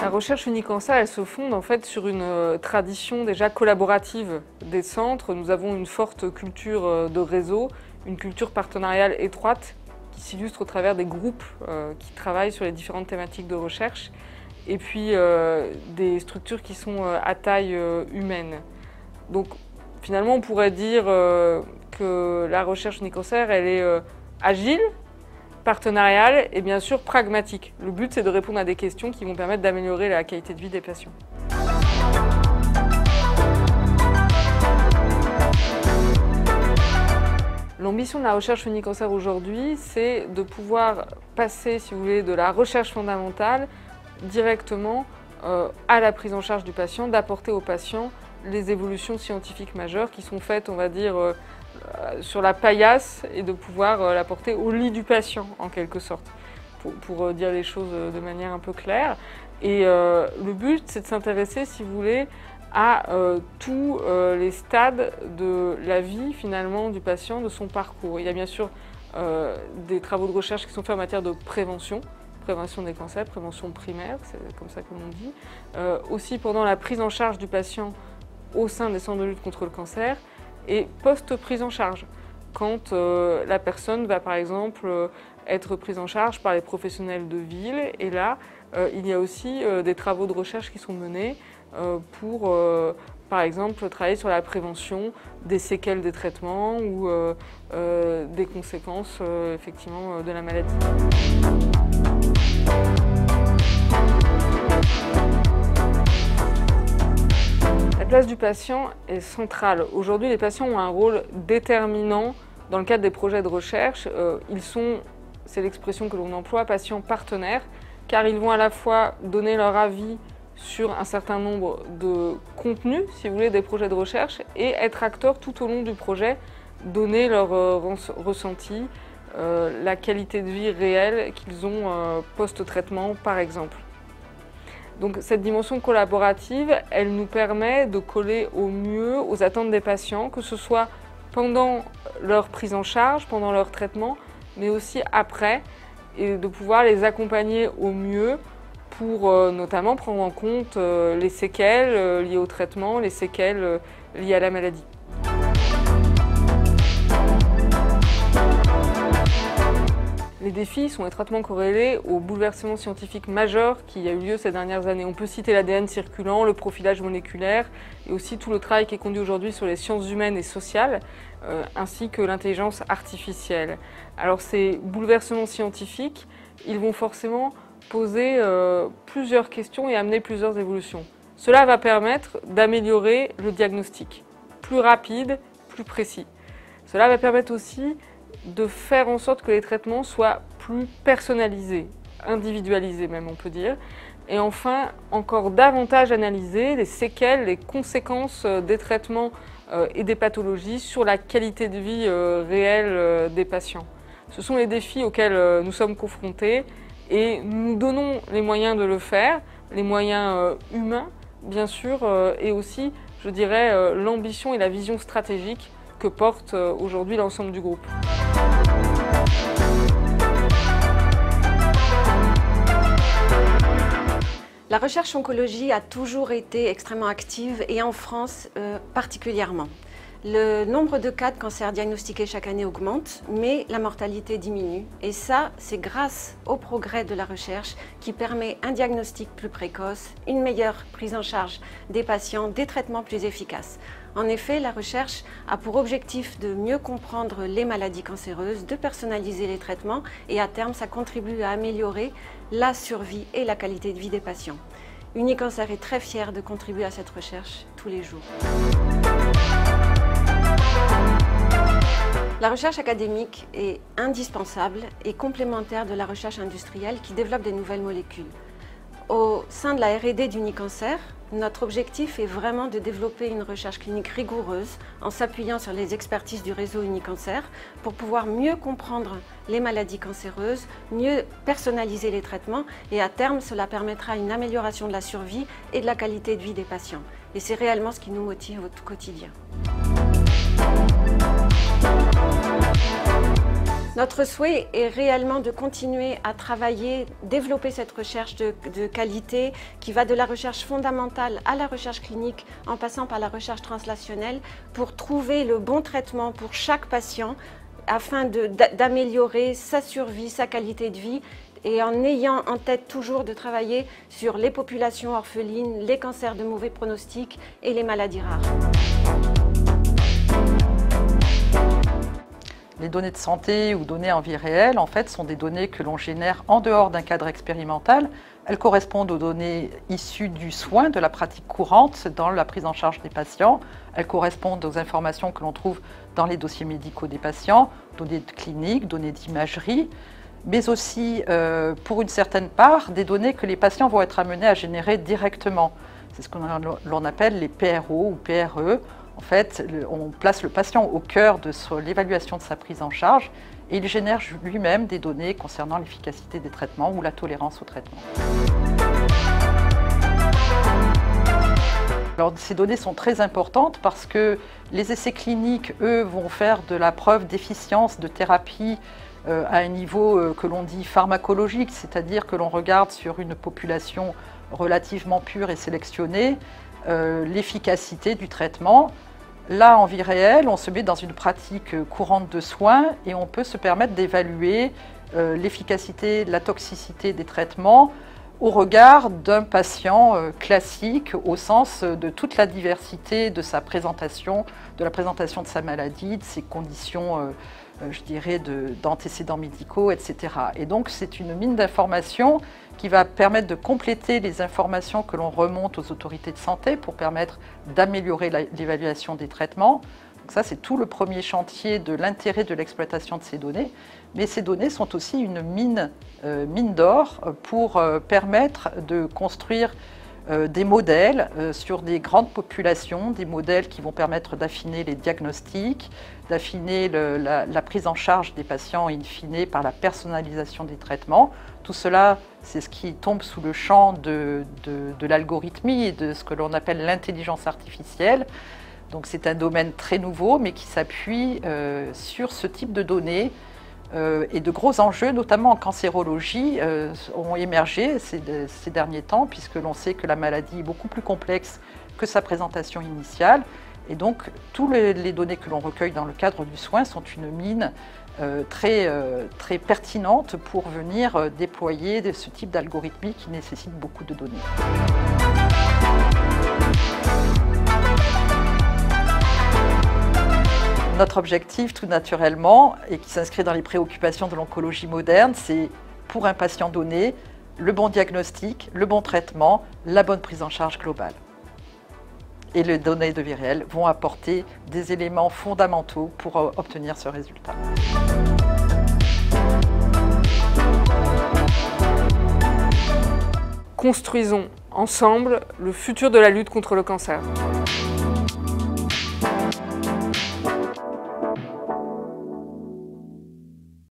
La recherche Unicancer, elle se fonde en fait sur une tradition déjà collaborative des centres. Nous avons une forte culture de réseau, une culture partenariale étroite qui s'illustre au travers des groupes qui travaillent sur les différentes thématiques de recherche et puis des structures qui sont à taille humaine. Donc finalement on pourrait dire que la recherche Unicancer, elle est agile, partenariale et bien sûr pragmatique. Le but, c'est de répondre à des questions qui vont permettre d'améliorer la qualité de vie des patients. L'ambition de la recherche Unicancer aujourd'hui, c'est de pouvoir passer, si vous voulez, de la recherche fondamentale directement à la prise en charge du patient, d'apporter au patient les évolutions scientifiques majeures qui sont faites, on va dire, sur la paillasse et de pouvoir l'apporter au lit du patient en quelque sorte, pour dire les choses de manière un peu claire. Et le but, c'est de s'intéresser, si vous voulez, à tous les stades de la vie finalement du patient, de son parcours. Il y a bien sûr des travaux de recherche qui sont faits en matière de prévention des cancers, prévention primaire, c'est comme ça que l'on dit. Aussi pendant la prise en charge du patient au sein des centres de lutte contre le cancer et post-prise en charge, quand la personne va par exemple être prise en charge par les professionnels de ville. Et là, il y a aussi des travaux de recherche qui sont menés pour, par exemple, travailler sur la prévention des séquelles des traitements ou des conséquences effectivement de la maladie. La place du patient est centrale. Aujourd'hui, les patients ont un rôle déterminant dans le cadre des projets de recherche. Ils sont, c'est l'expression que l'on emploie, patients partenaires, car ils vont à la fois donner leur avis sur un certain nombre de contenus, si vous voulez, des projets de recherche, et être acteurs tout au long du projet, donner leur ressenti, la qualité de vie réelle qu'ils ont post-traitement, par exemple. Donc cette dimension collaborative, elle nous permet de coller au mieux aux attentes des patients, que ce soit pendant leur prise en charge, pendant leur traitement, mais aussi après, et de pouvoir les accompagner au mieux pour notamment prendre en compte les séquelles liées au traitement, les séquelles liées à la maladie. Les défis sont étroitement corrélés au bouleversement scientifique majeur qui a eu lieu ces dernières années. On peut citer l'ADN circulant, le profilage moléculaire et aussi tout le travail qui est conduit aujourd'hui sur les sciences humaines et sociales, ainsi que l'intelligence artificielle. Alors ces bouleversements scientifiques, ils vont forcément poser plusieurs questions et amener plusieurs évolutions. Cela va permettre d'améliorer le diagnostic, plus rapide, plus précis. Cela va permettre aussi de faire en sorte que les traitements soient plus personnalisés, individualisés même on peut dire, et enfin encore davantage analyser les séquelles, les conséquences des traitements et des pathologies sur la qualité de vie réelle des patients. Ce sont les défis auxquels nous sommes confrontés et nous donnons les moyens de le faire, les moyens humains bien sûr, et aussi je dirais l'ambition et la vision stratégique que porte aujourd'hui l'ensemble du groupe. La recherche oncologie a toujours été extrêmement active et en France particulièrement. Le nombre de cas de cancer diagnostiqués chaque année augmente, mais la mortalité diminue. Et ça, c'est grâce au progrès de la recherche qui permet un diagnostic plus précoce, une meilleure prise en charge des patients, des traitements plus efficaces. En effet, la recherche a pour objectif de mieux comprendre les maladies cancéreuses, de personnaliser les traitements et à terme, ça contribue à améliorer la survie et la qualité de vie des patients. Unicancer est très fier de contribuer à cette recherche tous les jours. La recherche académique est indispensable et complémentaire de la recherche industrielle qui développe des nouvelles molécules. Au sein de la R&D d'Unicancer, notre objectif est vraiment de développer une recherche clinique rigoureuse en s'appuyant sur les expertises du réseau Unicancer pour pouvoir mieux comprendre les maladies cancéreuses, mieux personnaliser les traitements et à terme, cela permettra une amélioration de la survie et de la qualité de vie des patients. Et c'est réellement ce qui nous motive au quotidien. Notre souhait est réellement de continuer à travailler, développer cette recherche de qualité qui va de la recherche fondamentale à la recherche clinique en passant par la recherche translationnelle pour trouver le bon traitement pour chaque patient afin d'améliorer sa survie, sa qualité de vie et en ayant en tête toujours de travailler sur les populations orphelines, les cancers de mauvais pronostic et les maladies rares. Les données de santé ou données en vie réelle, en fait, sont des données que l'on génère en dehors d'un cadre expérimental. Elles correspondent aux données issues du soin, de la pratique courante dans la prise en charge des patients. Elles correspondent aux informations que l'on trouve dans les dossiers médicaux des patients, données de clinique, données d'imagerie, mais aussi, pour une certaine part, des données que les patients vont être amenés à générer directement. C'est ce qu'on appelle les PRO ou PRE. En fait, on place le patient au cœur de l'évaluation de sa prise en charge et il génère lui-même des données concernant l'efficacité des traitements ou la tolérance au traitement. Alors, ces données sont très importantes parce que les essais cliniques, eux, vont faire de la preuve d'efficience de thérapie à un niveau que l'on dit pharmacologique, c'est-à-dire que l'on regarde sur une population relativement pure et sélectionnée l'efficacité du traitement. Là, en vie réelle, on se met dans une pratique courante de soins et on peut se permettre d'évaluer l'efficacité, la toxicité des traitements au regard d'un patient classique au sens de toute la diversité de sa présentation, de la présentation de sa maladie, de ses conditions, je dirais, d'antécédents médicaux, etc. Et donc, c'est une mine d'informations qui va permettre de compléter les informations que l'on remonte aux autorités de santé pour permettre d'améliorer l'évaluation des traitements. Donc ça, c'est tout le premier chantier de l'intérêt de l'exploitation de ces données. Mais ces données sont aussi une mine d'or pour permettre de construire des modèles sur des grandes populations, des modèles qui vont permettre d'affiner les diagnostics, d'affiner la prise en charge des patients in fine par la personnalisation des traitements. Tout cela, c'est ce qui tombe sous le champ de l'algorithmie et de ce que l'on appelle l'intelligence artificielle. Donc c'est un domaine très nouveau, mais qui s'appuie sur ce type de données. Et de gros enjeux, notamment en cancérologie, ont émergé ces derniers temps, puisque l'on sait que la maladie est beaucoup plus complexe que sa présentation initiale. Et donc, toutes les données que l'on recueille dans le cadre du soin sont une mine très pertinente pour venir déployer ce type d'algorithmie qui nécessite beaucoup de données. Notre objectif, tout naturellement, et qui s'inscrit dans les préoccupations de l'oncologie moderne, c'est, pour un patient donné, le bon diagnostic, le bon traitement, la bonne prise en charge globale. Et les données de vie réelle vont apporter des éléments fondamentaux pour obtenir ce résultat. Construisons ensemble le futur de la lutte contre le cancer.